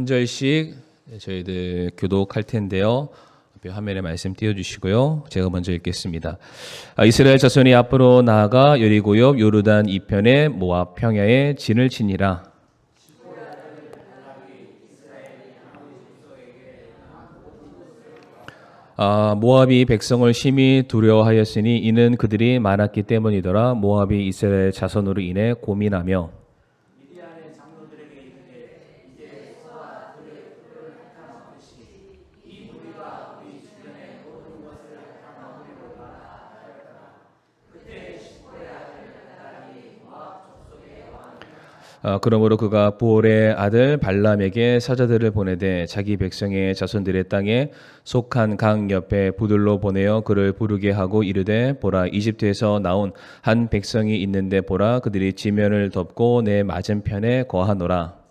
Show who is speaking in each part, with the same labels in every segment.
Speaker 1: 한 절씩 저희들 교독할 텐데요. 앞에 화면에 말씀 띄워주시고요. 제가 먼저 읽겠습니다. 이스라엘 자손이 앞으로 나아가 여리고 옆 요르단 이편의 모압 평야에 진을 치니라. 모압이 백성을 심히 두려워하였으니 이는 그들이 많았기 때문이더라. 모압이 이스라엘 자손으로 인해 고민하며 그러므로 그가 부올의 아들 발람에게 사자들을 보내되 자기 백성의 자손들의 땅에 속한 강 옆에 부들로 보내어 그를 부르게 하고 이르되 보라 이집트에서 나온 한 백성이 있는데 보라 그들이 지면을 덮고 내 맞은편에 거하노라.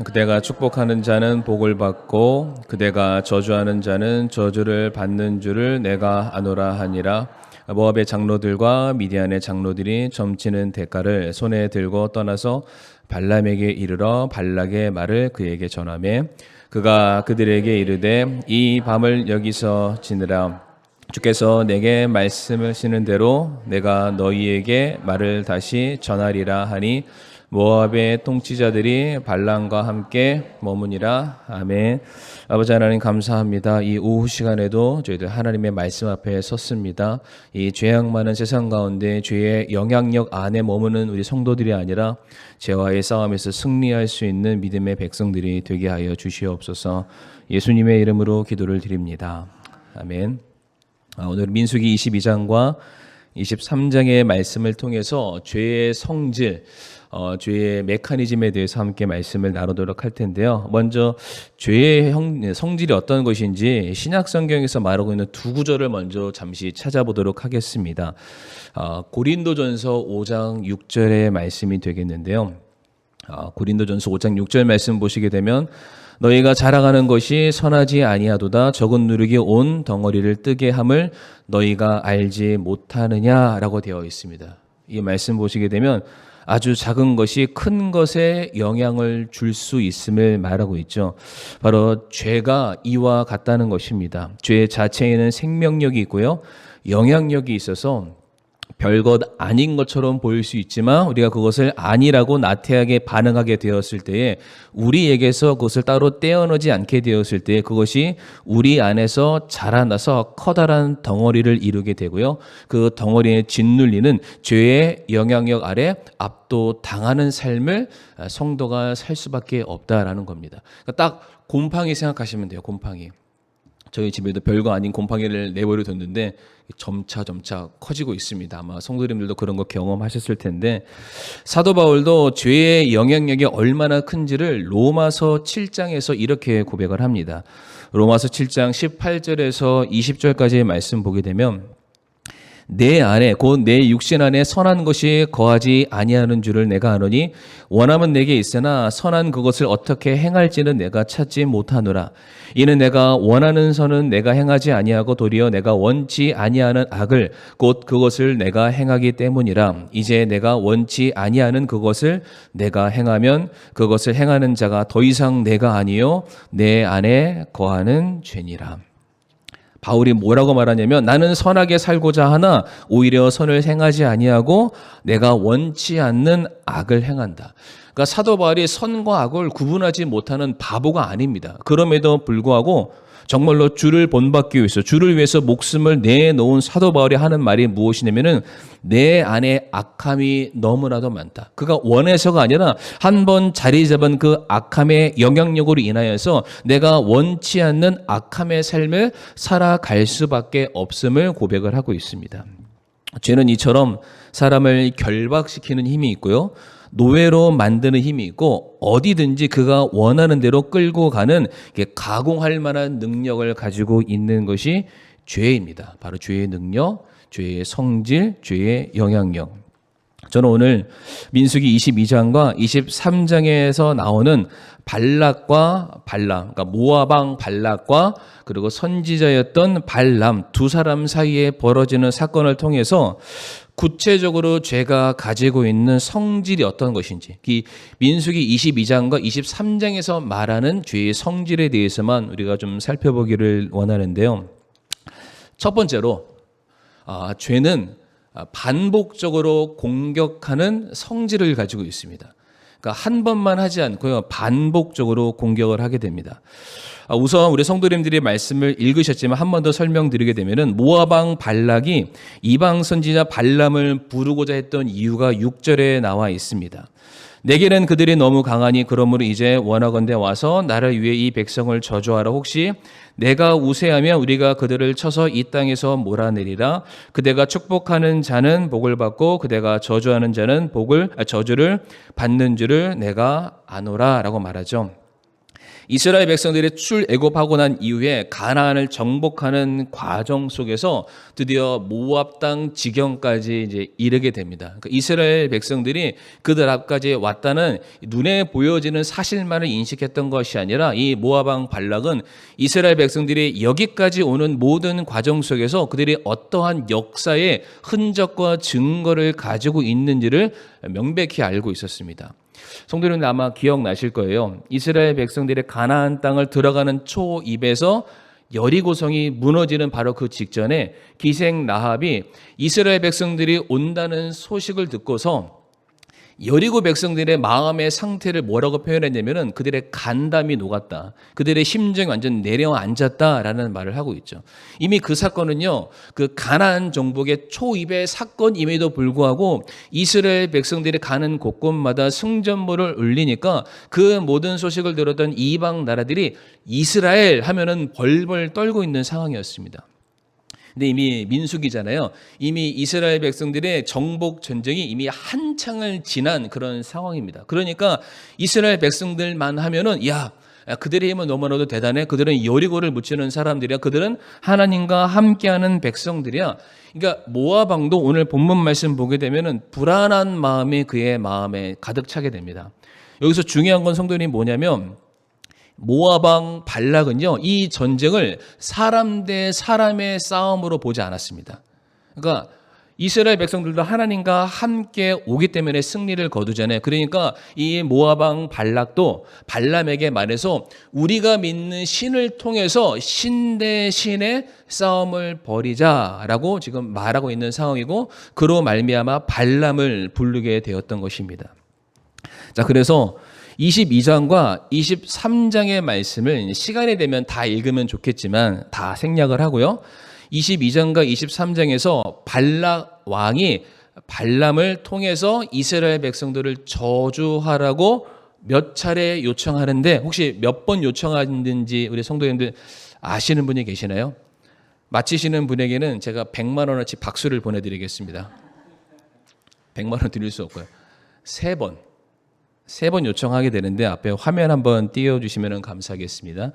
Speaker 1: 그대가 축복하는 자는 복을 받고 그대가 저주하는 자는 저주를 받는 줄을 내가 아노라 하니라. 모압의 장로들과 미디안의 장로들이 점치는 대가를 손에 들고 떠나서 발람에게 이르러 발락의 말을 그에게 전하매 그가 그들에게 이르되 이 밤을 여기서 지내라. 주께서 내게 말씀하시는 대로 내가 너희에게 말을 다시 전하리라 하니 모압의 통치자들이 발람과 함께 머무니라. 아멘. 아버지 하나님 감사합니다. 이 오후 시간에도 저희들 하나님의 말씀 앞에 섰습니다. 이 죄악 많은 세상 가운데 죄의 영향력 안에 머무는 우리 성도들이 아니라 죄와의 싸움에서 승리할 수 있는 믿음의 백성들이 되게 하여 주시옵소서. 예수님의 이름으로 기도를 드립니다. 아멘. 오늘 민수기 22장과 23장의 말씀을 통해서 죄의 성질, 죄의 메커니즘에 대해서 함께 말씀을 나누도록 할 텐데요. 먼저 죄의 성질이 어떤 것인지 신약 성경에서 말하고 있는 두 구절을 먼저 잠시 찾아보도록 하겠습니다. 고린도전서 5장 6절의 말씀이 되겠는데요. 고린도전서 5장 6절 말씀 보시게 되면 너희가 자랑하는 것이 선하지 아니하도다 적은 누룩이 온 덩어리를 뜨게 함을 너희가 알지 못하느냐라고 되어 있습니다. 이 말씀 보시게 되면 아주 작은 것이 큰 것에 영향을 줄 수 있음을 말하고 있죠. 바로 죄가 이와 같다는 것입니다. 죄 자체에는 생명력이 있고요. 영향력이 있어서 별것 아닌 것처럼 보일 수 있지만 우리가 그것을 아니라고 나태하게 반응하게 되었을 때에 우리에게서 그것을 따로 떼어내지 않게 되었을 때 그것이 우리 안에서 자라나서 커다란 덩어리를 이루게 되고요. 그 덩어리에 짓눌리는 죄의 영향력 아래 압도당하는 삶을 성도가 살 수밖에 없다라는 겁니다. 그러니까 딱 곰팡이 생각하시면 돼요. 곰팡이. 저희 집에도 별거 아닌 곰팡이를 내버려 뒀는데 점차 커지고 있습니다. 아마 성도님들도 그런 거 경험하셨을 텐데 사도 바울도 죄의 영향력이 얼마나 큰지를 로마서 7장에서 이렇게 고백을 합니다. 로마서 7장 18절에서 20절까지의 말씀 보게 되면 내 안에 곧 내 육신 안에 선한 것이 거하지 아니하는 줄을 내가 아노니 원함은 내게 있으나 선한 그것을 어떻게 행할지는 내가 찾지 못하노라. 이는 내가 원하는 선은 내가 행하지 아니하고 도리어 내가 원치 아니하는 악을 곧 그것을 내가 행하기 때문이라. 이제 내가 원치 아니하는 그것을 내가 행하면 그것을 행하는 자가 더 이상 내가 아니요 내 안에 거하는 죄니라. 바울이 뭐라고 말하냐면 나는 선하게 살고자 하나 오히려 선을 행하지 아니하고 내가 원치 않는 악을 행한다. 그러니까 사도 바울이 선과 악을 구분하지 못하는 바보가 아닙니다. 그럼에도 불구하고 정말로 주를 본받기 위해서 주를 위해서 목숨을 내놓은 사도 바울이 하는 말이 무엇이냐면은 내 안에 악함이 너무나도 많다. 그가 원해서가 아니라 한 번 자리 잡은 그 악함의 영향력으로 인하여서 내가 원치 않는 악함의 삶을 살아갈 수밖에 없음을 고백을 하고 있습니다. 죄는 이처럼 사람을 결박시키는 힘이 있고요. 노예로 만드는 힘이 있고 어디든지 그가 원하는 대로 끌고 가는 가공할 만한 능력을 가지고 있는 것이 죄입니다. 바로 죄의 능력, 죄의 성질, 죄의 영향력. 저는 오늘 민수기 22장과 23장에서 나오는 발락과 발람, 그러니까 모압 왕 발락과 그리고 선지자였던 발람 두 사람 사이에 벌어지는 사건을 통해서 구체적으로 죄가 가지고 있는 성질이 어떤 것인지, 이 민수기 22장과 23장에서 말하는 죄의 성질에 대해서만 우리가 좀 살펴보기를 원하는데요. 첫 번째로 죄는 반복적으로 공격하는 성질을 가지고 있습니다. 그러니까 한 번만 하지 않고요, 반복적으로 공격을 하게 됩니다. 우선 우리 성도님들이 말씀을 읽으셨지만 한 번 더 설명드리게 되면은 모압 왕 발락이 이방 선지자 발람을 부르고자 했던 이유가 6절에 나와 있습니다. 내게는 그들이 너무 강하니 그러므로 이제 원하건대 와서 나를 위해 이 백성을 저주하라. 혹시 내가 우세하면 우리가 그들을 쳐서 이 땅에서 몰아내리라. 그대가 축복하는 자는 복을 받고 그대가 저주하는 자는 저주를 받는 줄을 내가 아노라 라고 말하죠. 이스라엘 백성들이 출애굽하고 난 이후에 가나안을 정복하는 과정 속에서 드디어 모압 땅 지경까지 이제 이르게 됩니다. 그러니까 이스라엘 백성들이 그들 앞까지 왔다는 눈에 보여지는 사실만을 인식했던 것이 아니라 이 모압 왕 발락은 이스라엘 백성들이 여기까지 오는 모든 과정 속에서 그들이 어떠한 역사의 흔적과 증거를 가지고 있는지를 명백히 알고 있었습니다. 성도님들 아마 기억나실 거예요. 이스라엘 백성들의 가나안 땅을 들어가는 초입에서 여리고성이 무너지는 바로 그 직전에 기생 라합이 이스라엘 백성들이 온다는 소식을 듣고서 여리고 백성들의 마음의 상태를 뭐라고 표현했냐면은 그들의 간담이 녹았다. 그들의 심정이 완전 내려앉았다라는 말을 하고 있죠. 이미 그 사건은요, 그 가나안 정복의 초입의 사건임에도 불구하고 이스라엘 백성들이 가는 곳곳마다 승전보를 울리니까 그 모든 소식을 들었던 이방 나라들이 이스라엘 하면은 벌벌 떨고 있는 상황이었습니다. 근데 이미 민수기잖아요. 이미 이스라엘 백성들의 정복 전쟁이 이미 한창을 지난 그런 상황입니다. 그러니까 이스라엘 백성들만 하면은 야, 그들의 힘은 너무나도 대단해. 그들은 여리고를 무찌르는 사람들이야. 그들은 하나님과 함께하는 백성들이야. 그러니까 모압 왕도 오늘 본문 말씀 보게 되면은 불안한 마음이 그의 마음에 가득 차게 됩니다. 여기서 중요한 건 성도님 뭐냐면 모압 왕 발락은요, 이 전쟁을 사람 대 사람의 싸움으로 보지 않았습니다. 그러니까 이스라엘 백성들도 하나님과 함께 오기 때문에 승리를 거두잖아요. 그러니까 이 모압 왕 발락도 발람에게 말해서 우리가 믿는 신을 통해서 신 대 신의 싸움을 벌이자라고 지금 말하고 있는 상황이고, 그로 말미암아 발람을 부르게 되었던 것입니다. 자, 그래서 22장과 23장의 말씀을 시간이 되면 다 읽으면 좋겠지만 다 생략을 하고요. 22장과 23장에서 발락 왕이 발람을 통해서 이스라엘 백성들을 저주하라고 몇 차례 요청하는데 혹시 몇 번 요청하는지 우리 성도님들 아시는 분이 계시나요? 맞히시는 분에게는 제가 100만 원어치 박수를 보내드리겠습니다. 100만 원 드릴 수 없고요. 3번 요청하게 되는데 앞에 화면 한번 띄워주시면 감사하겠습니다.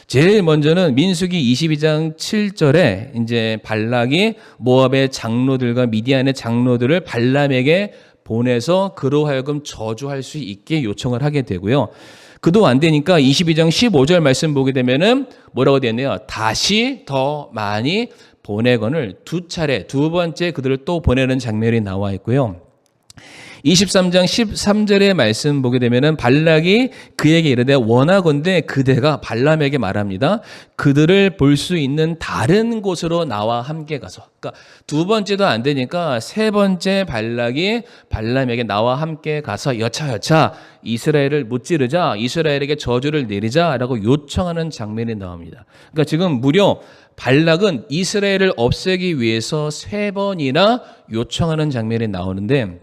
Speaker 1: 제일 먼저는 민수기 22장 7절에 이제 발락이 모압의 장로들과 미디안의 장로들을 발람에게 보내서 그로 하여금 저주할 수 있게 요청을 하게 되고요. 그도 안 되니까 22장 15절 말씀 보게 되면은 뭐라고 되어 있네요. 다시 더 많이 보내건을 두 번째 그들을 또 보내는 장면이 나와 있고요. 23장 13절의 말씀 보게 되면은 발락이 그에게 이르되 원하건대 그대가 발람에게 말합니다. 그들을 볼 수 있는 다른 곳으로 나와 함께 가서. 그러니까 두 번째도 안 되니까 세 번째 발락이 발람에게 나와 함께 가서 여차여차 이스라엘을 무찌르자, 이스라엘에게 저주를 내리자라고 요청하는 장면이 나옵니다. 그러니까 지금 무려 발락은 이스라엘을 없애기 위해서 3번이나 요청하는 장면이 나오는데,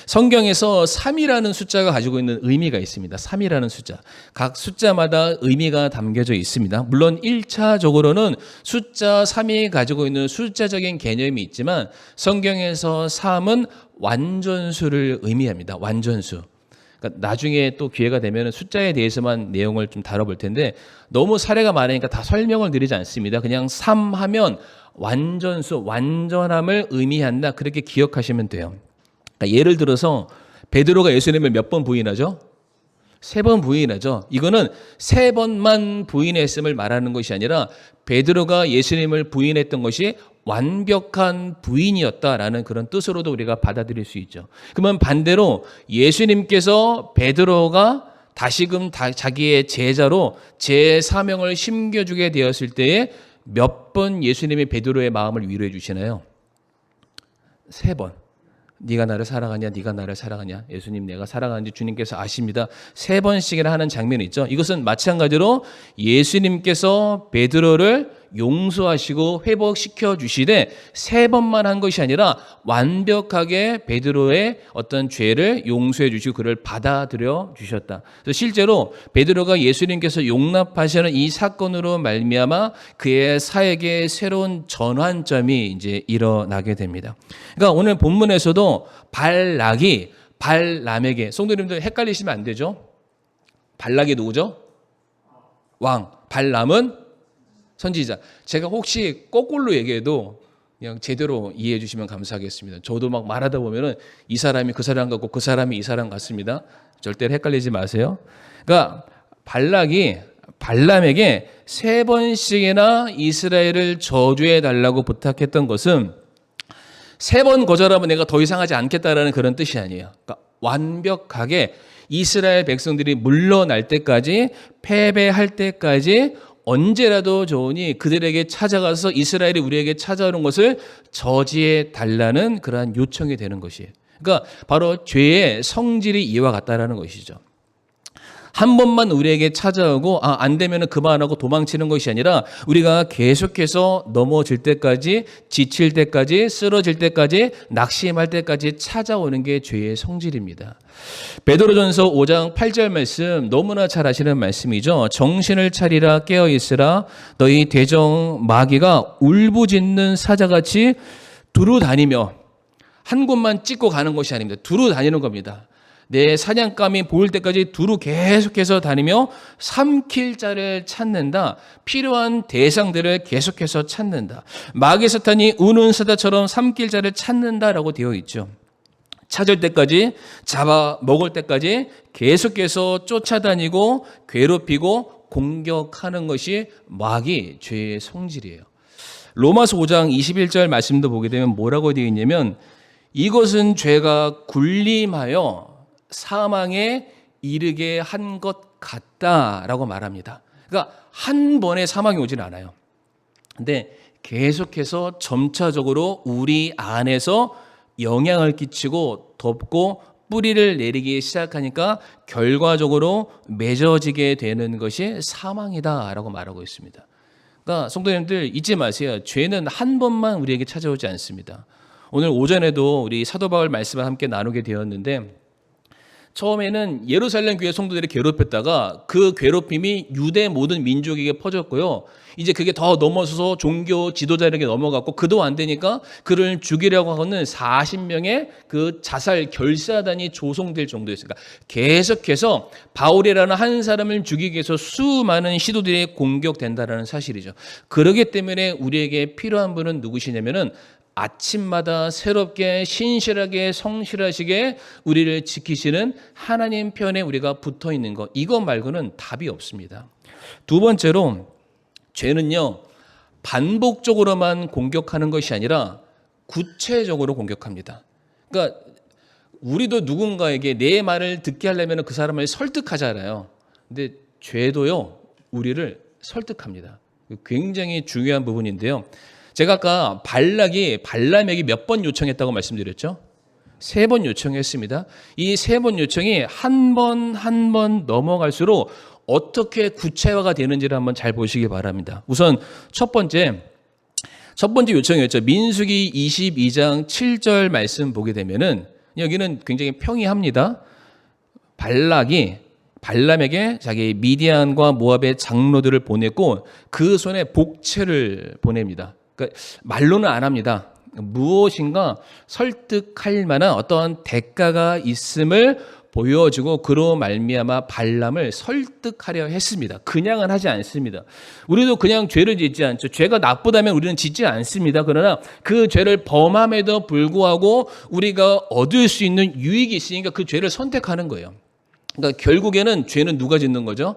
Speaker 1: 성경에서 3이라는 숫자가 가지고 있는 의미가 있습니다. 3이라는 숫자. 각 숫자마다 의미가 담겨져 있습니다. 물론 1차적으로는 숫자 3이 가지고 있는 숫자적인 개념이 있지만 성경에서 3은 완전수를 의미합니다. 완전수. 그러니까 나중에 또 기회가 되면 숫자에 대해서만 내용을 좀 다뤄볼 텐데 너무 사례가 많으니까 다 설명을 드리지 않습니다. 그냥 3 하면 완전수, 완전함을 의미한다. 그렇게 기억하시면 돼요. 그러니까 예를 들어서 베드로가 예수님을 몇 번 부인하죠? 3번 부인하죠. 이거는 3번만 부인했음을 말하는 것이 아니라 베드로가 예수님을 부인했던 것이 완벽한 부인이었다라는 그런 뜻으로도 우리가 받아들일 수 있죠. 그러면 반대로 예수님께서 베드로가 다시금 자기의 제자로 제 사명을 심겨주게 되었을 때에 몇 번 예수님이 베드로의 마음을 위로해 주시나요? 3번. 네가 나를 사랑하냐, 네가 나를 사랑하냐, 예수님 내가 사랑하는지 주님께서 아십니다. 3번씩이나 하는 장면이 있죠. 이것은 마찬가지로 예수님께서 베드로를 용서하시고 회복시켜 주시되 3번만 한 것이 아니라 완벽하게 베드로의 어떤 죄를 용서해 주시고 그를 받아들여 주셨다. 그래서 실제로 베드로가 예수님께서 용납하시는 이 사건으로 말미암아 그의 사역의 새로운 전환점이 이제 일어나게 됩니다. 그러니까 오늘 본문에서도 발락이 발람에게, 성도님들 헷갈리시면 안 되죠. 발락이 누구죠? 왕. 발람은 선지자. 제가 혹시 거꾸로 얘기해도 그냥 제대로 이해해 주시면 감사하겠습니다. 저도 막 말하다 보면은 이 사람이 그 사람 같고 그 사람이 이 사람 같습니다. 절대로 헷갈리지 마세요. 그러니까 발락이 발람에게 3번씩이나 이스라엘을 저주해 달라고 부탁했던 것은 3번 거절하면 내가 더 이상 하지 않겠다라는 그런 뜻이 아니에요. 그러니까 완벽하게 이스라엘 백성들이 물러날 때까지, 패배할 때까지 언제라도 좋으니 그들에게 찾아가서 이스라엘이 우리에게 찾아오는 것을 저지해 달라는 그러한 요청이 되는 것이에요. 그러니까 바로 죄의 성질이 이와 같다라는 것이죠. 한 번만 우리에게 찾아오고 안 되면 그만하고 도망치는 것이 아니라 우리가 계속해서 넘어질 때까지, 지칠 때까지, 쓰러질 때까지, 낙심할 때까지 찾아오는 게 죄의 성질입니다. 베드로전서 5장 8절 말씀 너무나 잘 아시는 말씀이죠. 정신을 차리라, 깨어있으라. 너희 대적 마귀가 울부짖는 사자같이 두루 다니며, 한 곳만 찍고 가는 것이 아닙니다. 두루 다니는 겁니다. 내 사냥감이 보일 때까지 두루 계속해서 다니며 삼킬 자를 찾는다. 필요한 대상들을 계속해서 찾는다. 마귀 사탄이 우는 사자처럼 삼킬 자를 찾는다라고 되어 있죠. 찾을 때까지, 잡아 먹을 때까지 계속해서 쫓아다니고 괴롭히고 공격하는 것이 마귀 죄의 성질이에요. 로마서 5장 21절 말씀도 보게 되면 뭐라고 되어 있냐면, 이것은 죄가 군림하여 사망에 이르게 한 것 같다라고 말합니다. 그러니까 한 번에 사망이 오진 않아요. 근데 계속해서 점차적으로 우리 안에서 영향을 끼치고 덮고 뿌리를 내리기 시작하니까 결과적으로 맺어지게 되는 것이 사망이다라고 말하고 있습니다. 그러니까 성도님들 잊지 마세요. 죄는 한 번만 우리에게 찾아오지 않습니다. 오늘 오전에도 우리 사도 바울 말씀을 함께 나누게 되었는데, 처음에는 예루살렘 교회 성도들이 괴롭혔다가 그 괴롭힘이 유대 모든 민족에게 퍼졌고요. 이제 그게 더 넘어서서 종교 지도자에게 넘어갔고, 그도 안 되니까 그를 죽이려고 하는 40명의 그 자살 결사단이 조성될 정도였으니까 계속해서 바울이라는 한 사람을 죽이기 위해서 수많은 시도들이 공격된다는 사실이죠. 그렇기 때문에 우리에게 필요한 분은 누구시냐면은 아침마다 새롭게 신실하게 성실하시게 우리를 지키시는 하나님 편에 우리가 붙어 있는 것, 이거 말고는 답이 없습니다. 두 번째로, 죄는요 반복적으로만 공격하는 것이 아니라 구체적으로 공격합니다. 그러니까 우리도 누군가에게 내 말을 듣게 하려면 그 사람을 설득하잖아요. 근데 죄도요 우리를 설득합니다. 굉장히 중요한 부분인데요. 제가 아까 발람에게 몇 번 요청했다고 말씀드렸죠? 3번 요청했습니다. 이 3번 요청이 한 번 넘어갈수록 어떻게 구체화가 되는지를 한번 잘 보시기 바랍니다. 우선 첫 번째 요청이었죠. 민수기 22장 7절 말씀 보게 되면은 여기는 굉장히 평이합니다. 발람에게 자기 미디안과 모압의 장로들을 보냈고 그 손에 복채를 보냅니다. 그러니까 말로는 안 합니다. 무엇인가 설득할 만한 어떠한 대가가 있음을 보여주고 그로 말미암아 발람을 설득하려 했습니다. 그냥은 하지 않습니다. 우리도 그냥 죄를 짓지 않죠. 죄가 나쁘다면 우리는 짓지 않습니다. 그러나 그 죄를 범함에도 불구하고 우리가 얻을 수 있는 유익이 있으니까 그 죄를 선택하는 거예요. 그러니까 결국에는 죄는 누가 짓는 거죠?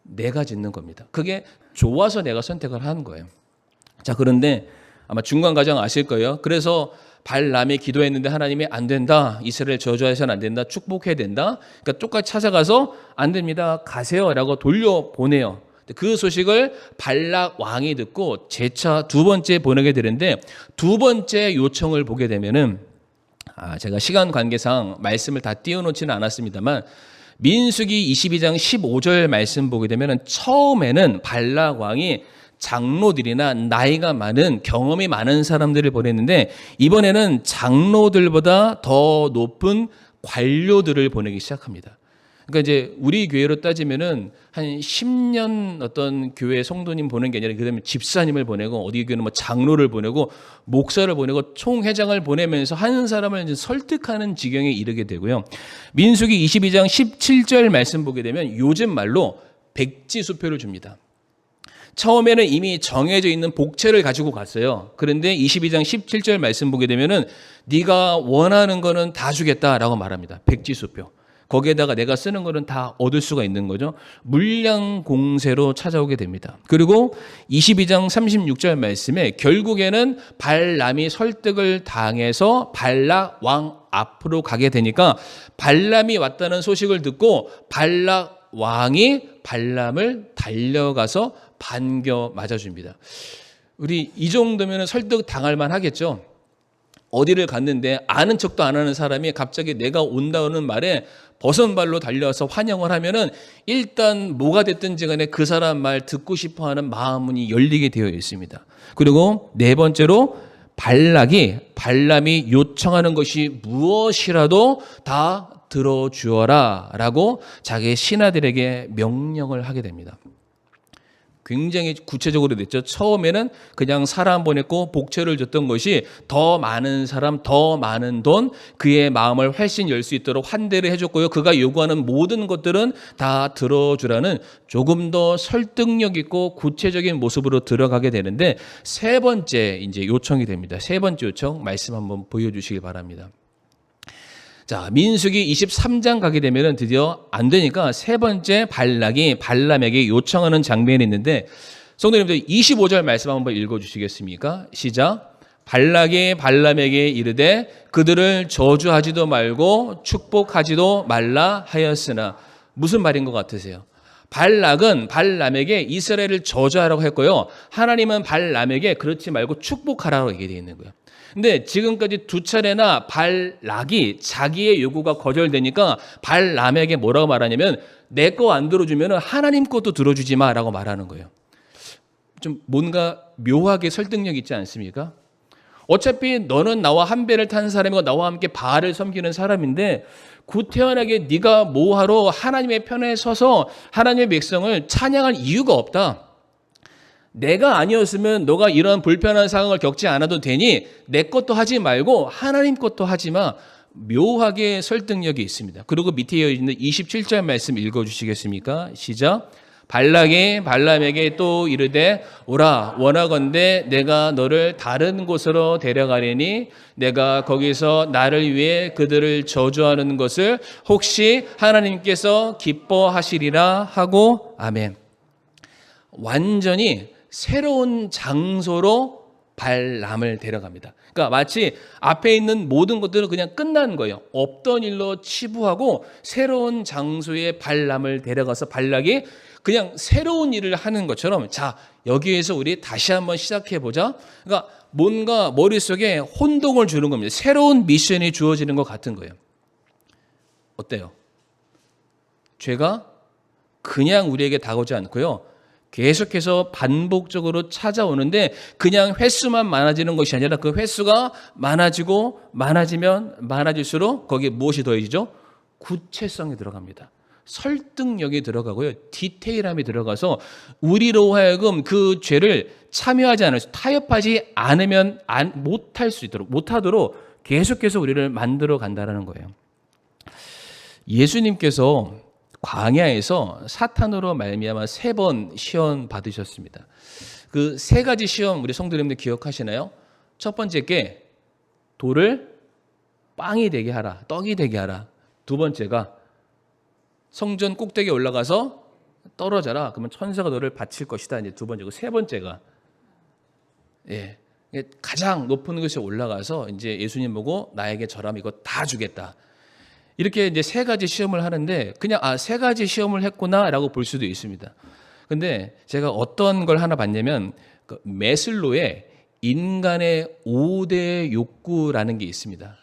Speaker 1: 내가 짓는 겁니다. 그게 좋아서 내가 선택을 하는 거예요. 자, 그런데 아마 중간 과정 아실 거예요. 그래서 발람이 기도했는데 하나님이 안 된다. 이스라엘 저주해서는 안 된다. 축복해야 된다. 그러니까 똑같이 찾아가서 안 됩니다. 가세요라고 돌려보내요. 그 소식을 발락 왕이 듣고 재차 두 번째 보내게 되는데 두 번째 요청을 보게 되면은 제가 시간 관계상 말씀을 다 띄워놓지는 않았습니다만 민수기 22장 15절 말씀 보게 되면은 처음에는 발락 왕이 장로들이나 나이가 많은 경험이 많은 사람들을 보냈는데 이번에는 장로들보다 더 높은 관료들을 보내기 시작합니다. 그러니까 이제 우리 교회로 따지면은 한 10년 어떤 교회 성도님 보낸 게 아니라 그다음에 집사님을 보내고 어디 교회는 뭐 장로를 보내고 목사를 보내고 총회장을 보내면서 한 사람을 이제 설득하는 지경에 이르게 되고요. 민수기 22장 17절 말씀 보게 되면 요즘 말로 백지수표를 줍니다. 처음에는 이미 정해져 있는 복채를 가지고 갔어요. 그런데 22장 17절 말씀 보게 되면은 네가 원하는 거는 다 주겠다라고 말합니다. 백지수표. 거기에다가 내가 쓰는 거는 다 얻을 수가 있는 거죠. 물량공세로 찾아오게 됩니다. 그리고 22장 36절 말씀에 결국에는 발람이 설득을 당해서 발락 왕 앞으로 가게 되니까 발람이 왔다는 소식을 듣고 발락 왕이 발람을 달려가서 반겨 맞아줍니다. 우리 이 정도면 설득 당할 만 하겠죠. 어디를 갔는데 아는 척도 안 하는 사람이 갑자기 내가 온다는 말에 버선발로 달려와서 환영을 하면은 일단 뭐가 됐든지 간에 그 사람 말 듣고 싶어 하는 마음이 열리게 되어 있습니다. 그리고 네 번째로 발람이 요청하는 것이 무엇이라도 다 들어주어라 라고 자기 신하들에게 명령을 하게 됩니다. 굉장히 구체적으로 됐죠. 처음에는 그냥 사람 보냈고 복채를 줬던 것이 더 많은 사람, 더 많은 돈, 그의 마음을 훨씬 열 수 있도록 환대를 해줬고요. 그가 요구하는 모든 것들은 다 들어주라는 조금 더 설득력 있고 구체적인 모습으로 들어가게 되는데 세 번째 이제 요청이 됩니다. 세 번째 요청 말씀 한번 보여주시기 바랍니다. 자, 민수기 23장 가게 되면은 드디어 안 되니까 세 번째 발람에게 요청하는 장면이 있는데 성도님들 25절 말씀 한번 읽어 주시겠습니까? 시작. 발람에게 이르되 그들을 저주하지도 말고 축복하지도 말라 하였으나 무슨 말인 것 같으세요? 발락은 발람에게 이스라엘을 저주하라고 했고요. 하나님은 발람에게 그렇지 말고 축복하라고 얘기되어 있는 거예요. 근데 지금까지 두 차례나 발락이 자기의 요구가 거절되니까 발람에게 뭐라고 말하냐면 내 거 안 들어주면 하나님 것도 들어주지 마라고 말하는 거예요. 좀 뭔가 묘하게 설득력 있지 않습니까? 어차피 너는 나와 한 배를 탄 사람이고 나와 함께 바알을 섬기는 사람인데 구태환하게 네가 뭐하러 하나님의 편에 서서 하나님의 백성을 찬양할 이유가 없다. 내가 아니었으면 너가 이런 불편한 상황을 겪지 않아도 되니 내 것도 하지 말고 하나님 것도 하지 마. 묘하게 설득력이 있습니다. 그리고 밑에 있는 27절 말씀 읽어주시겠습니까? 시작. 발람에게 또 이르되 오라 원하건대 내가 너를 다른 곳으로 데려가려니 내가 거기서 나를 위해 그들을 저주하는 것을 혹시 하나님께서 기뻐하시리라 하고 아멘. 완전히 새로운 장소로 발람을 데려갑니다. 그러니까 마치 앞에 있는 모든 것들은 그냥 끝난 거예요. 없던 일로 치부하고 새로운 장소에 발람을 데려가서 발락이 그냥 새로운 일을 하는 것처럼 자 여기에서 우리 다시 한번 시작해 보자. 그러니까 뭔가 머릿속에 혼동을 주는 겁니다. 새로운 미션이 주어지는 것 같은 거예요. 어때요? 죄가 그냥 우리에게 다가오지 않고요. 계속해서 반복적으로 찾아오는데 그냥 횟수만 많아지는 것이 아니라 그 횟수가 많아지고 많아지면 많아질수록 거기에 무엇이 더해지죠? 구체성이 들어갑니다. 설득력이 들어가고요. 디테일함이 들어가서 우리로 하여금 그 죄를 참여하지 않을 수, 타협하지 않으면 못하도록 계속해서 우리를 만들어 간다는 거예요. 예수님께서 광야에서 사탄으로 말미암아 3번 시험 받으셨습니다. 그 3가지 시험 우리 성도님들 기억하시나요? 첫 번째 게 돌을 빵이 되게 하라, 떡이 되게 하라. 두 번째가 성전 꼭대기에 올라가서 떨어져라. 그러면 천사가 너를 바칠 것이다. 이제 두 번째고, 세 번째가 가장 높은 곳에 올라가서 이제 예수님 보고 나에게 절하면 이거 다 주겠다. 이렇게 이제 3가지 시험을 하는데 그냥 3가지 시험을 했구나라고 볼 수도 있습니다. 근데 제가 어떤 걸 하나 봤냐면 그 메슬로의 인간의 5대 욕구라는 게 있습니다.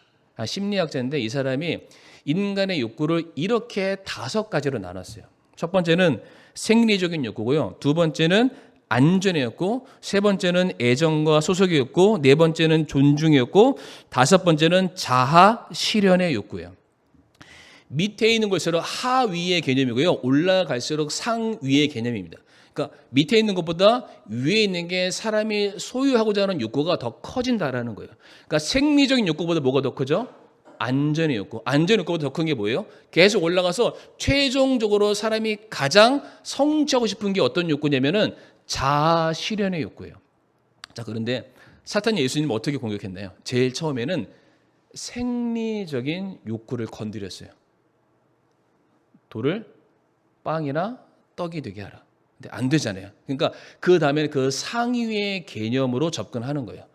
Speaker 1: 심리학자인데 이 사람이 인간의 욕구를 이렇게 5가지로 나눴어요. 첫 번째는 생리적인 욕구고요. 두 번째는 안전의 욕구, 세 번째는 애정과 소속의 욕구, 네 번째는 존중의 욕구, 다섯 번째는 자아 실현의 욕구예요. 밑에 있는 것으로 하위의 개념이고요. 올라갈수록 상위의 개념입니다. 그러니까 밑에 있는 것보다 위에 있는 게 사람이 소유하고자 하는 욕구가 더 커진다라는 거예요. 그러니까 생리적인 욕구보다 뭐가 더 크죠? 안전의 욕구. 안전의 욕구보다 더 큰 게 뭐예요? 계속 올라가서 최종적으로 사람이 가장 성취하고 싶은 게 어떤 욕구냐면은 자아 실현의 욕구예요. 자, 그런데 사탄이 예수님 어떻게 공격했나요? 제일 처음에는 생리적인 욕구를 건드렸어요. 돌을 빵이나 떡이 되게 하라. 근데 안 되잖아요. 그러니까 그 다음에 그 상위의 개념으로 접근하는 거예요.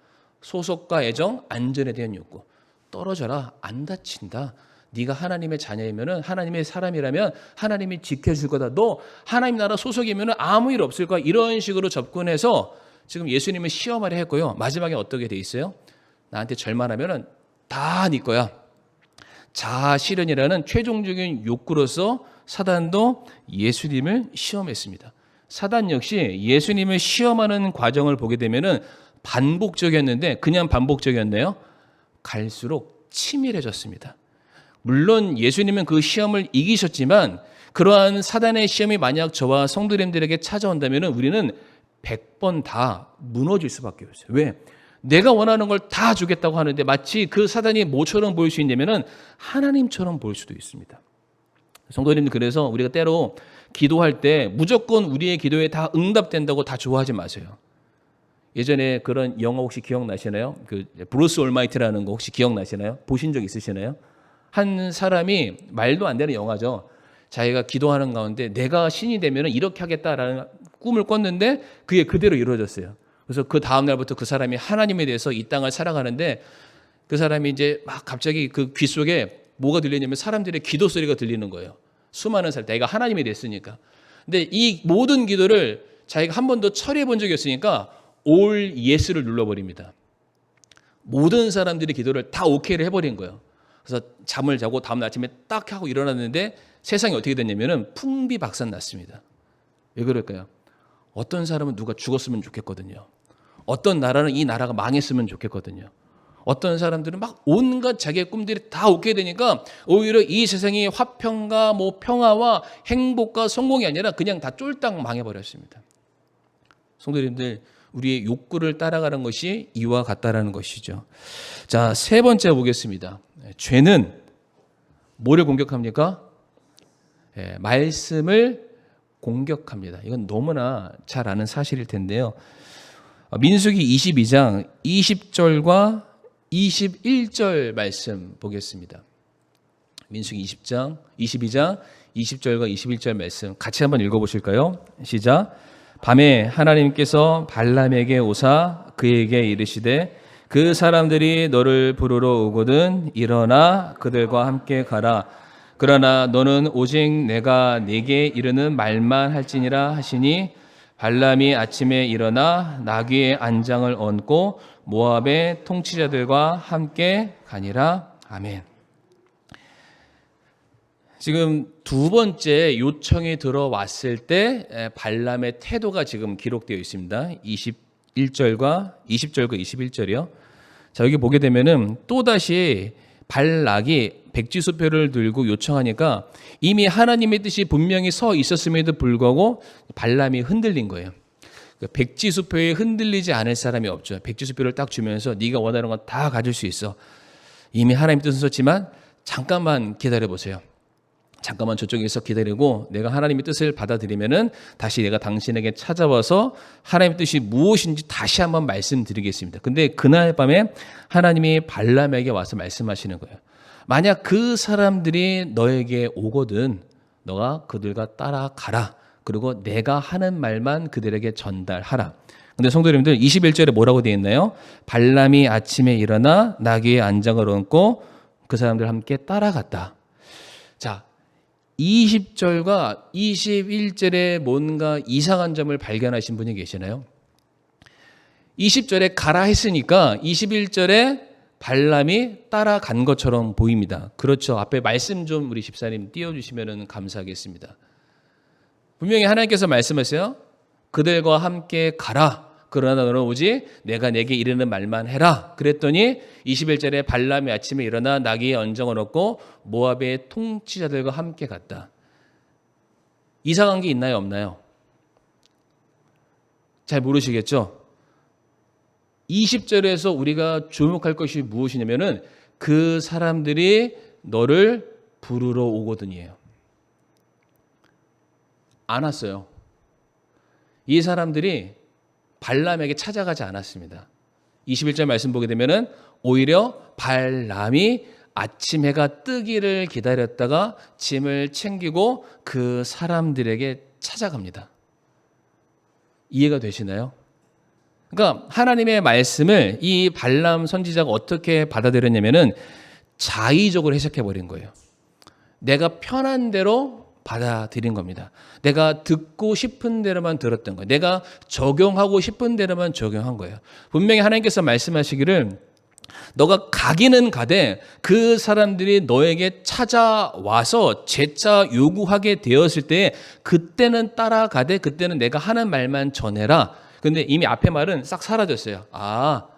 Speaker 1: 소속과 애정, 안전에 대한 욕구. 떨어져라, 안 다친다. 네가 하나님의 자녀이면은, 하나님의 사람이라면 하나님이 지켜줄 거다. 너 하나님 나라 소속이면은 아무 일 없을 거야. 이런 식으로 접근해서 지금 예수님을 시험하려 했고요. 마지막에 어떻게 돼 있어요? 나한테 절만하면은 다 네 거야. 자아 실현이라는 최종적인 욕구로서 사단도 예수님을 시험했습니다. 사단 역시 예수님을 시험하는 과정을 보게 되면은 반복적이었는데 그냥 반복적이었네요. 갈수록 치밀해졌습니다. 물론 예수님은 그 시험을 이기셨지만 그러한 사단의 시험이 만약 저와 성도님들에게 찾아온다면 우리는 100번 다 무너질 수밖에 없어요. 왜? 내가 원하는 걸 다 주겠다고 하는데 마치 그 사단이 뭐처럼 보일 수 있냐면 하나님처럼 보일 수도 있습니다. 성도님들, 그래서 우리가 때로 기도할 때 무조건 우리의 기도에 다 응답된다고 다 좋아하지 마세요. 예전에 그런 영화 혹시 기억나시나요? 그 브루스 올마이트라는 거 혹시 기억나시나요? 보신 적 있으시나요? 한 사람이 말도 안 되는 영화죠. 자기가 기도하는 가운데 내가 신이 되면 이렇게 하겠다라는 꿈을 꿨는데 그게 그대로 이루어졌어요. 그래서 그 다음 날부터 그 사람이 하나님에 대해서 이 땅을 살아가는데 그 사람이 이제 막 갑자기 그 귀 속에 뭐가 들리냐면 사람들의 기도 소리가 들리는 거예요. 수많은 사람, 내가 하나님이 됐으니까. 근데 이 모든 기도를 자기가 한 번도 처리해 본 적이 없으니까 올 예스를 눌러버립니다. 모든 사람들이 기도를 다 오케이를 해버린 거예요. 그래서 잠을 자고 다음 날 아침에 딱 하고 일어났는데 세상이 어떻게 됐냐면은 풍비박산났습니다. 왜 그럴까요? 어떤 사람은 누가 죽었으면 좋겠거든요. 어떤 나라는 이 나라가 망했으면 좋겠거든요. 어떤 사람들은 막 온갖 자기의 꿈들이 다 오게 되니까 오히려 이 세상이 화평과 뭐 평화와 행복과 성공이 아니라 그냥 다 쫄딱 망해버렸습니다. 성도님들, 우리의 욕구를 따라가는 것이 이와 같다라는 것이죠. 자, 세 번째 보겠습니다. 죄는 뭐를 공격합니까? 말씀을 공격합니다. 이건 너무나 잘 아는 사실일 텐데요. 민수기 22장 20절과 21절 말씀 보겠습니다. 민수기 22장 20절과 21절 말씀 같이 한번 읽어보실까요? 시작. 밤에 하나님께서 발람에게 오사 그에게 이르시되 그 사람들이 너를 부르러 오거든 일어나 그들과 함께 가라. 그러나 너는 오직 내가 네게 이르는 말만 할지니라 하시니 발람이 아침에 일어나 나귀의 안장을 얹고 모압의 통치자들과 함께 가니라. 아멘. 지금 두 번째 요청이 들어왔을 때 발람의 태도가 지금 기록되어 있습니다. 20절과 21절이요. 자, 여기 보게 되면은 또다시 발락이 백지수표를 들고 요청하니까 이미 하나님의 뜻이 분명히 서 있었음에도 불구하고 발람이 흔들린 거예요. 백지수표에 흔들리지 않을 사람이 없죠. 백지수표를 딱 주면서 네가 원하는 건 다 가질 수 있어. 이미 하나님의 뜻은 썼지만 잠깐만 기다려 보세요. 잠깐만 저쪽에서 기다리고 내가 하나님의 뜻을 받아들이면은 다시 내가 당신에게 찾아와서 하나님의 뜻이 무엇인지 다시 한번 말씀드리겠습니다. 근데 그날 밤에 하나님이 발람에게 와서 말씀하시는 거예요. 만약 그 사람들이 너에게 오거든 너가 그들과 따라가라. 그리고 내가 하는 말만 그들에게 전달하라. 근데 성도 여러분들 21절에 뭐라고 되어 있나요? 발람이 아침에 일어나 나귀의 안장을 얹고 그 사람들 함께 따라갔다. 자, 20절과 21절에 뭔가 이상한 점을 발견하신 분이 계시나요? 20절에 가라 했으니까 21절에 발람이 따라간 것처럼 보입니다. 그렇죠. 앞에 말씀 좀 우리 집사님 띄워주시면 감사하겠습니다. 분명히 하나님께서 말씀하세요. 그들과 함께 가라. 그러나 너는 오직 내가 내게 이르는 말만 해라. 그랬더니 21절에 발람이 아침에 일어나 나귀의 언정을 얻고 모압의 통치자들과 함께 갔다. 이상한 게 있나요? 없나요? 잘 모르시겠죠? 20절에서 우리가 주목할 것이 무엇이냐면은 그 사람들이 너를 부르러 오거든이에요. 안 왔어요. 이 사람들이 발람에게 찾아가지 않았습니다. 21절 말씀 보게 되면은 오히려 발람이 아침 해가 뜨기를 기다렸다가 짐을 챙기고 그 사람들에게 찾아갑니다. 이해가 되시나요? 그러니까 하나님의 말씀을 이 발람 선지자가 어떻게 받아들였냐면은 자의적으로 해석해 버린 거예요. 내가 편한 대로 받아들인 겁니다. 내가 듣고 싶은 대로만 들었던 거예요. 내가 적용하고 싶은 대로만 적용한 거예요. 분명히 하나님께서 말씀하시기를 너가 가기는 가되 그 사람들이 너에게 찾아와서 재차 요구하게 되었을 때 그때는 따라가되 그때는 내가 하는 말만 전해라. 근데 이미 앞에 말은 싹 사라졌어요. 아,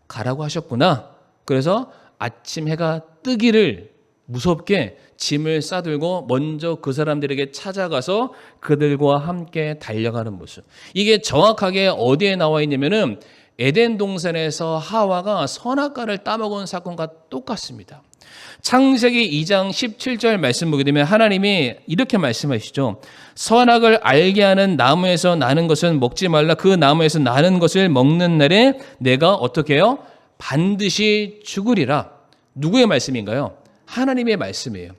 Speaker 1: 가라고 하셨구나. 그래서 아침 해가 뜨기를 무섭게 짐을 싸들고 먼저 그 사람들에게 찾아가서 그들과 함께 달려가는 모습. 이게 정확하게 어디에 나와 있냐면은 에덴 동산에서 하와가 선악과를 따먹은 사건과 똑같습니다. 창세기 2장 17절 말씀 보게 되면 하나님이 이렇게 말씀하시죠. 선악을 알게 하는 나무에서 나는 것은 먹지 말라. 그 나무에서 나는 것을 먹는 날에 내가 어떻게 해요? 반드시 죽으리라. 누구의 말씀인가요? 하나님의 말씀이에요.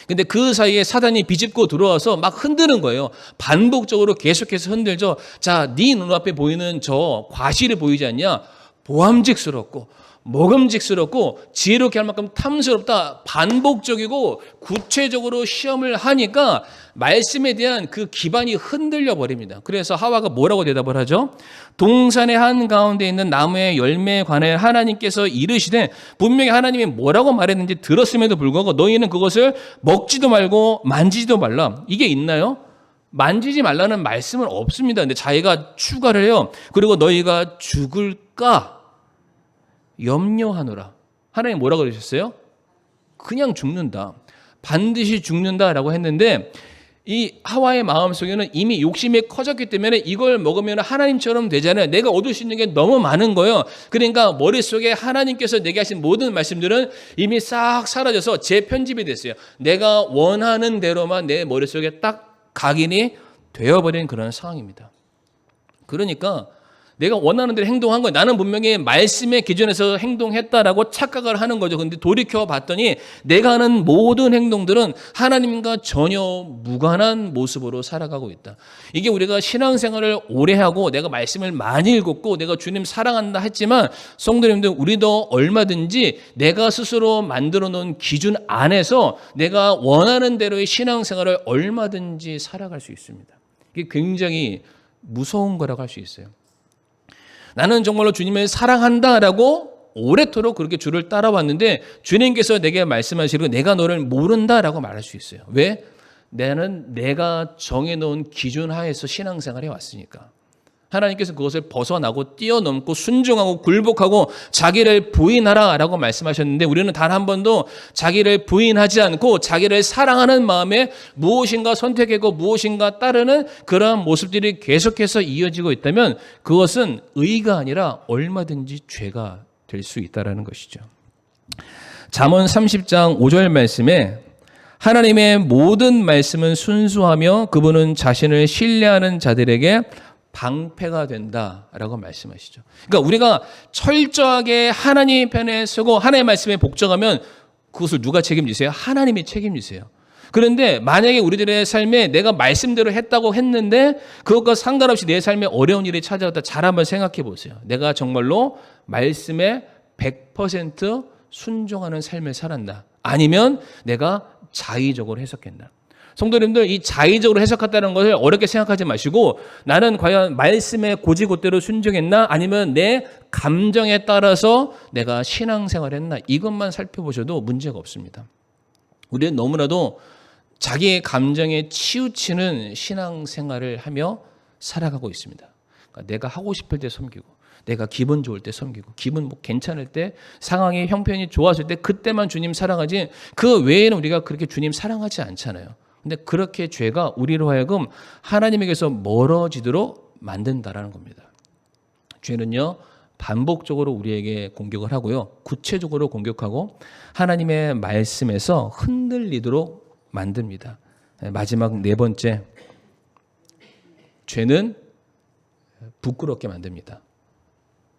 Speaker 1: 근데 그 사이에 사단이 비집고 들어와서 막 흔드는 거예요. 반복적으로 계속해서 흔들죠. 자, 네 눈앞에 보이는 저 과실이 보이지 않냐? 보암직스럽고 먹음직스럽고 지혜롭게 할 만큼 탐스럽다. 반복적이고 구체적으로 시험을 하니까 말씀에 대한 그 기반이 흔들려 버립니다. 그래서 하와가 뭐라고 대답을 하죠? 동산의 한가운데 있는 나무의 열매에 관해 하나님께서 이르시되 분명히 하나님이 뭐라고 말했는지 들었음에도 불구하고 너희는 그것을 먹지도 말고 만지지도 말라. 이게 있나요? 만지지 말라는 말씀은 없습니다. 근데 자기가 추가를 해요. 그리고 너희가 죽을까? 염려하노라. 하나님 뭐라고 그러셨어요? 그냥 죽는다. 반드시 죽는다라고 했는데 이 하와의 마음속에는 이미 욕심이 커졌기 때문에 이걸 먹으면 하나님처럼 되잖아요. 내가 얻을 수 있는 게 너무 많은 거예요. 그러니까 머릿속에 하나님께서 내게 하신 모든 말씀들은 이미 싹 사라져서 재편집이 됐어요. 내가 원하는 대로만 내 머릿속에 딱 각인이 되어버린 그런 상황입니다. 그러니까 내가 원하는 대로 행동한 거예요. 나는 분명히 말씀의 기준에서 행동했다라고 착각을 하는 거죠. 근데 돌이켜 봤더니 내가 하는 모든 행동들은 하나님과 전혀 무관한 모습으로 살아가고 있다. 이게 우리가 신앙생활을 오래 하고 내가 말씀을 많이 읽었고 내가 주님 사랑한다 했지만 성도님들 우리도 얼마든지 내가 스스로 만들어 놓은 기준 안에서 내가 원하는 대로의 신앙생활을 얼마든지 살아갈 수 있습니다. 이게 굉장히 무서운 거라고 할 수 있어요. 나는 정말로 주님을 사랑한다라고 오래도록 그렇게 주를 따라왔는데 주님께서 내게 말씀하시고 내가 너를 모른다라고 말할 수 있어요. 왜? 나는 내가 정해놓은 기준 하에서 신앙생활에 왔으니까. 하나님께서 그것을 벗어나고 뛰어넘고 순종하고 굴복하고 자기를 부인하라라고 말씀하셨는데 우리는 단 한 번도 자기를 부인하지 않고 자기를 사랑하는 마음에 무엇인가 선택하고 무엇인가 따르는 그러한 모습들이 계속해서 이어지고 있다면 그것은 의가 아니라 얼마든지 죄가 될 수 있다는 것이죠. 잠언 30장 5절 말씀에 하나님의 모든 말씀은 순수하며 그분은 자신을 신뢰하는 자들에게 방패가 된다라고 말씀하시죠. 그러니까 우리가 철저하게 하나님 편에 서고 하나님의 말씀에 복종하면 그것을 누가 책임지세요? 하나님이 책임지세요. 그런데 만약에 우리들의 삶에 내가 말씀대로 했다고 했는데 그것과 상관없이 내 삶에 어려운 일이 찾아왔다. 잘 한번 생각해 보세요. 내가 정말로 말씀에 100% 순종하는 삶을 살았나? 아니면 내가 자의적으로 해석했나? 성도님들, 이 자의적으로 해석했다는 것을 어렵게 생각하지 마시고 나는 과연 말씀에 고지고대로 순종했나? 아니면 내 감정에 따라서 내가 신앙생활을 했나? 이것만 살펴보셔도 문제가 없습니다. 우리는 너무나도 자기의 감정에 치우치는 신앙생활을 하며 살아가고 있습니다. 그러니까 내가 하고 싶을 때 섬기고 내가 기분 좋을 때 섬기고 기분 뭐 괜찮을 때 상황이 형편이 좋았을 때 그때만 주님 사랑하지 그 외에는 우리가 그렇게 주님 사랑하지 않잖아요. 근데 그렇게 죄가 우리로 하여금 하나님에게서 멀어지도록 만든다라는 겁니다. 죄는요 반복적으로 우리에게 공격을 하고요 구체적으로 공격하고 하나님의 말씀에서 흔들리도록 만듭니다. 마지막 네 번째, 죄는 부끄럽게 만듭니다.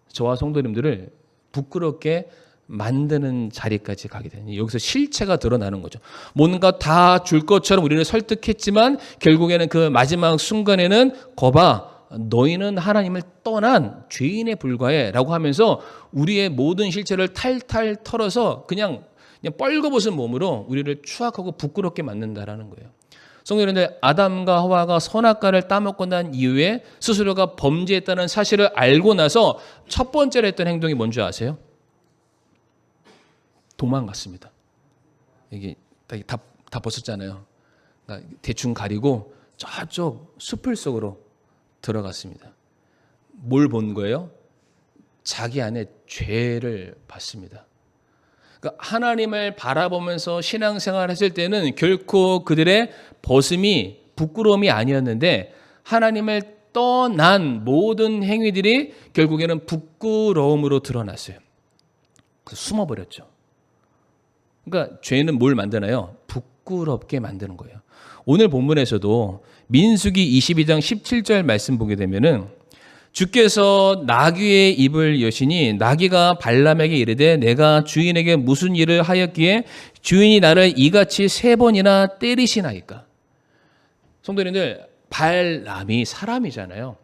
Speaker 1: 저와 성도님들을 부끄럽게 만드는 자리까지 가게 되는, 여기서 실체가 드러나는 거죠. 뭔가 다 줄 것처럼 우리를 설득했지만 결국에는 그 마지막 순간에는 거봐 너희는 하나님을 떠난 죄인에 불과해 라고 하면서 우리의 모든 실체를 탈탈 털어서 그냥 뻘거벗은 몸으로 우리를 추악하고 부끄럽게 만든다라는 거예요. 성도님들, 아담과 하와가 선악과를 따먹고 난 이후에 스스로가 범죄했다는 사실을 알고 나서 첫 번째로 했던 행동이 뭔지 아세요? 도망갔습니다. 이게 다 벗었잖아요. 그러니까 대충 가리고 저쪽 숲을 속으로 들어갔습니다. 뭘 본 거예요? 자기 안에 죄를 봤습니다. 그러니까 하나님을 바라보면서 신앙생활을 했을 때는 결코 그들의 벗음이 부끄러움이 아니었는데 하나님을 떠난 모든 행위들이 결국에는 부끄러움으로 드러났어요. 그래서 숨어버렸죠. 그러니까 죄는 뭘 만드나요? 부끄럽게 만드는 거예요. 오늘 본문에서도 민수기 22장 17절 말씀 보게 되면은 주께서 나귀의 입을 여시니 나귀가 발람에게 이르되 내가 주인에게 무슨 일을 하였기에 주인이 나를 이같이 3번이나 때리시나이까. 성도님들, 발람이 사람이잖아요.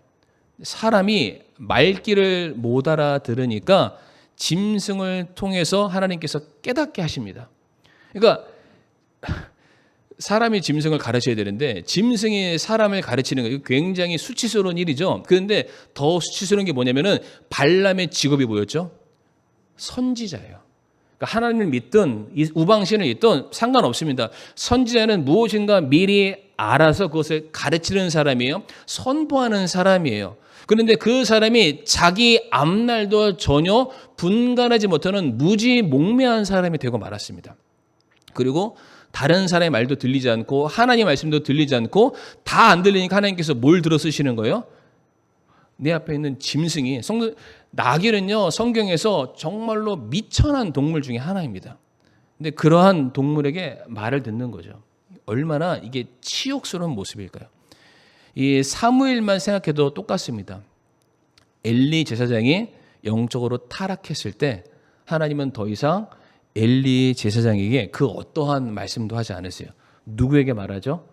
Speaker 1: 사람이 말귀를 못 알아들으니까 짐승을 통해서 하나님께서 깨닫게 하십니다. 그러니까 사람이 짐승을 가르쳐야 되는데 짐승이 사람을 가르치는 거 굉장히 수치스러운 일이죠. 그런데 더 수치스러운 게 뭐냐면은 발람의 직업이 뭐였죠? 선지자예요. 그러니까 하나님을 믿든 우방신을 믿든 상관없습니다. 선지자는 무엇인가 미리 알아서 그것을 가르치는 사람이에요. 선포하는 사람이에요. 그런데 그 사람이 자기 앞날도 전혀 분간하지 못하는 무지몽매한 사람이 되고 말았습니다. 그리고 다른 사람의 말도 들리지 않고 하나님의 말씀도 들리지 않고 다 안 들리니까 하나님께서 뭘 들어 쓰시는 거예요? 내 앞에 있는 짐승이, 나귀는요 성경에서 정말로 미천한 동물 중에 하나입니다. 근데 그러한 동물에게 말을 듣는 거죠. 얼마나 이게 치욕스러운 모습일까요? 이 사무엘만 생각해도 똑같습니다. 엘리 제사장이 영적으로 타락했을 때 하나님은 더 이상 엘리 제사장에게 그 어떠한 말씀도 하지 않으세요. 누구에게 말하죠?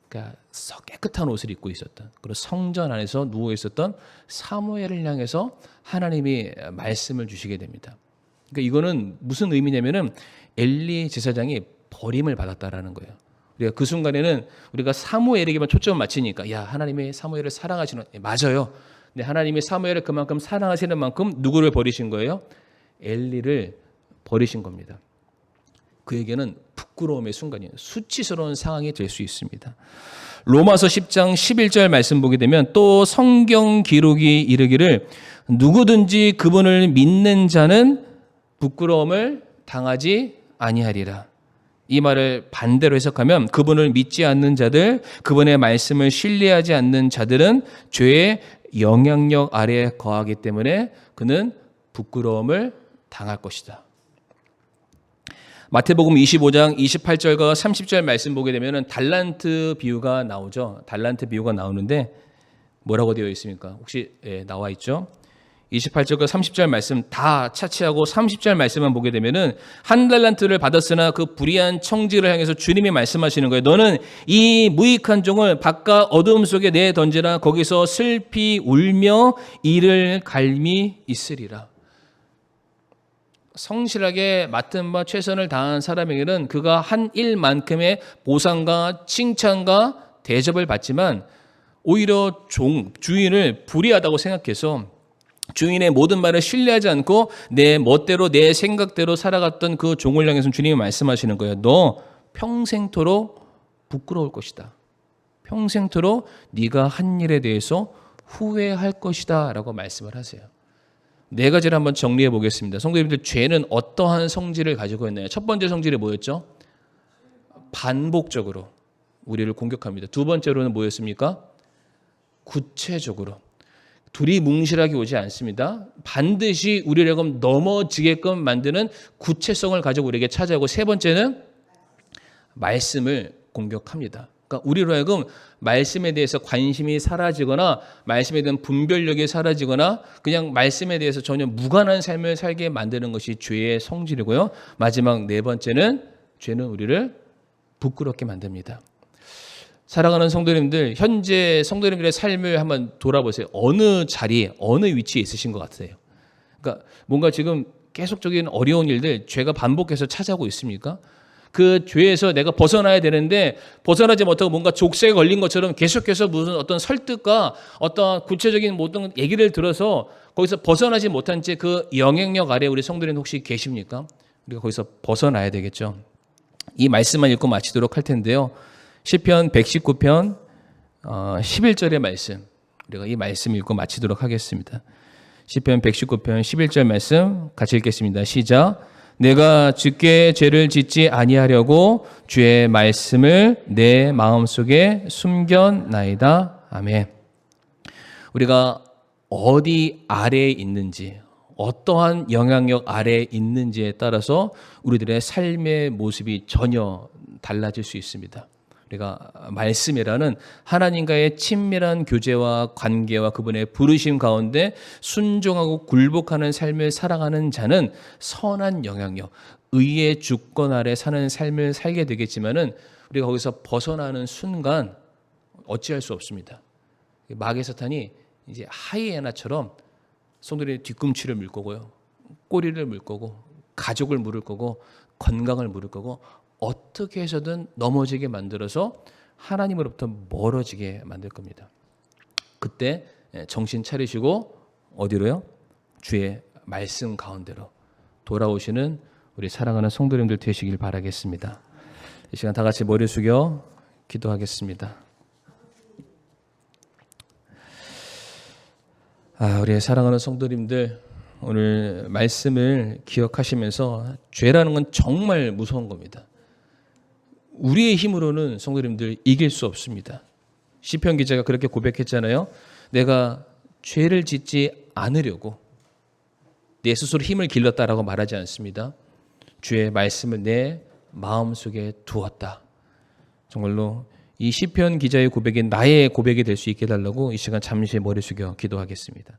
Speaker 1: 그러니까 깨끗한 옷을 입고 있었던, 그리고 성전 안에서 누워 있었던 사무엘을 향해서 하나님이 말씀을 주시게 됩니다. 그러니까 이거는 무슨 의미냐면은 엘리 제사장이 버림을 받았다라는 거예요. 우리가 그 순간에는 우리가 사무엘에게만 초점을 맞추니까 야, 하나님이 사무엘을 사랑하시는, 맞아요. 근데 하나님이 사무엘을 그만큼 사랑하시는 만큼 누구를 버리신 거예요? 엘리를 버리신 겁니다. 그에게는 부끄러움의 순간이에요. 수치스러운 상황이 될 수 있습니다. 로마서 10장 11절 말씀 보게 되면 또 성경 기록이 이르기를 누구든지 그분을 믿는 자는 부끄러움을 당하지 아니하리라. 이 말을 반대로 해석하면 그분을 믿지 않는 자들, 그분의 말씀을 신뢰하지 않는 자들은 죄의 영향력 아래에 거하기 때문에 그는 부끄러움을 당할 것이다. 마태복음 25장 28절과 30절 말씀 보게 되면 달란트 비유가 나오죠. 달란트 비유가 나오는데 뭐라고 되어 있습니까? 혹시 나와 있죠? 28절과 30절 말씀 다 차치하고 30절 말씀만 보게 되면은 한 달란트를 받았으나 그 불의한 청지를 향해서 주님이 말씀하시는 거예요. 너는 이 무익한 종을 바깥 어두움 속에 내 던지라. 거기서 슬피 울며 이를 갈미 있으리라. 성실하게 맡은 바 최선을 다한 사람에게는 그가 한 일만큼의 보상과 칭찬과 대접을 받지만 오히려 주인을 불의하다고 생각해서 주인의 모든 말을 신뢰하지 않고 내 멋대로 내 생각대로 살아갔던 그 종을 향해서 주님이 말씀하시는 거예요. 너 평생토록 부끄러울 것이다. 평생토록 네가 한 일에 대해서 후회할 것이다 라고 말씀을 하세요. 네 가지를 한번 정리해 보겠습니다. 성도님들, 죄는 어떠한 성질을 가지고 있나요? 첫 번째 성질이 뭐였죠? 반복적으로 우리를 공격합니다. 두 번째로는 뭐였습니까? 구체적으로. 둘이 뭉실하게 오지 않습니다. 반드시 우리를 넘어지게끔 만드는 구체성을 가지고 우리에게 찾아오고, 세 번째는 말씀을 공격합니다. 그러니까 우리로 하여금 말씀에 대해서 관심이 사라지거나 말씀에 대한 분별력이 사라지거나 그냥 말씀에 대해서 전혀 무관한 삶을 살게 만드는 것이 죄의 성질이고요. 마지막 네 번째는 죄는 우리를 부끄럽게 만듭니다. 사랑하는 성도님들, 현재 성도님들의 삶을 한번 돌아보세요. 어느 자리에, 어느 위치에 있으신 것 같아요? 그러니까 뭔가 지금 계속적인 어려운 일들, 죄가 반복해서 찾아오고 있습니까? 그 죄에서 내가 벗어나야 되는데 벗어나지 못하고 뭔가 족쇄에 걸린 것처럼 계속해서 무슨 어떤 설득과 어떤 구체적인 모든 얘기를 들어서 거기서 벗어나지 못한 채 그 영향력 아래 우리 성도님 혹시 계십니까? 우리가 거기서 벗어나야 되겠죠. 이 말씀만 읽고 마치도록 할 텐데요. 시편 119편 11절의 말씀, 우리가 이 말씀 읽고 마치도록 하겠습니다. 시편 119편 11절 말씀 같이 읽겠습니다. 시작. 내가 주께 죄를 짓지 아니하려고 주의 말씀을 내 마음속에 숨겨나이다. 아멘. 우리가 어디 아래에 있는지, 어떠한 영향력 아래에 있는지에 따라서 우리들의 삶의 모습이 전혀 달라질 수 있습니다. 우리가 말씀이라는 하나님과의 친밀한 교제와 관계와 그분의 부르심 가운데 순종하고 굴복하는 삶을 살아가는 자는 선한 영향력, 의의 주권 아래 사는 삶을 살게 되겠지만은 우리가 거기서 벗어나는 순간 어찌할 수 없습니다. 마귀 사탄이 이제 하이에나처럼 성도들의 뒤꿈치를 물 거고요, 꼬리를 물 거고, 가족을 물을 거고, 건강을 물을 거고, 어떻게 해서든 넘어지게 만들어서 하나님으로부터 멀어지게 만들 겁니다. 그때 정신 차리시고 어디로요? 주의 말씀 가운데로 돌아오시는 우리 사랑하는 성도님들 되시길 바라겠습니다. 이 시간 다 같이 머리 숙여 기도하겠습니다. 우리 사랑하는 성도님들, 오늘 말씀을 기억하시면서 죄라는 건 정말 무서운 겁니다. 우리의 힘으로는 성도님들 이길 수 없습니다. 시편 기자가 그렇게 고백했잖아요. 내가 죄를 짓지 않으려고 내 스스로 힘을 길렀다라고 말하지 않습니다. 주의 말씀을 내 마음속에 두었다. 정말로 이 시편 기자의 고백이 나의 고백이 될 수 있게 해달라고 이 시간 잠시 머리 숙여 기도하겠습니다.